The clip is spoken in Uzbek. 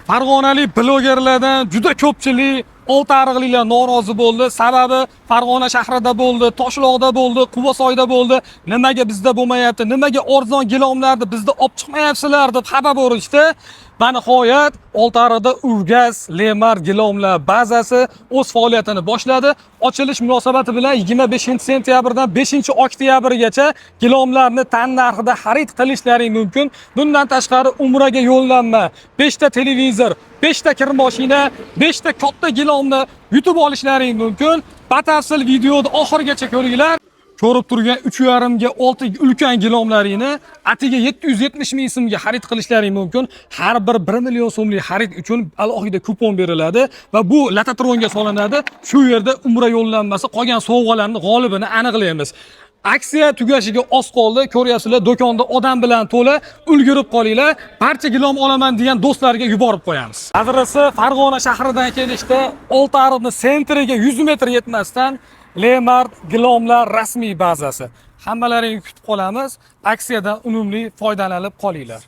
Farg'onalik blogerlardan juda ko'pchilik oltiariqliklar norozi bo'ldi. Sababi Farg'ona shahrida bo'ldi, Toshloqda bo'ldi, Quvasoyda bo'ldi. Nimaga bizda bo'lmayapti? Nimaga arzon gilomlarni bizda olib chiqmayapsizlar deb xabar berishdi. Va nihoyat Oltiariqda Urgaz Lemar gilomlar bazasi o'z faoliyatini boshladi. Ochilish munosabati bilan 25-sentyabrdan 5-oktyabrgacha gilomlarni tan narxida xarid qilishlaring mumkin. Bundan tashqari Umraga yo'llanma, 5 ta televizor, 5 ta kir mashina, 5 ta katta gilomni yutib olishlaring mumkin. Batafsil videoni oxirigacha ko'ringlar. Ko'rib turgan 3,5 ga 6 ulkan gilomlaringni atiga 770 ming so'mga xarid qilishlaring mumkin. Har bir 1 million so'mlik xarid uchun alohida kupon beriladi va bu Latatronga solinadi. Shu yerda Umra yo'llanmasi, qolgan sovg'alarning g'olibini aniqlaymiz. Aksiya tugashiga oz qoldi. Ko'ryapsizlar, do'konda odam bilan to'la. Ulgurib qolinglar. Barcha gilom olaman degan do'stlarga yuborib qo'yamiz. Adresi Farg'ona shahridan kelishda Oltiariqning sentriga 100 metr yetmasdan Lemar gilomlar rasmiy bazasi. Hammalaringizni kutib qolamiz. Aksiyadan unumli foydalanib qolinglar.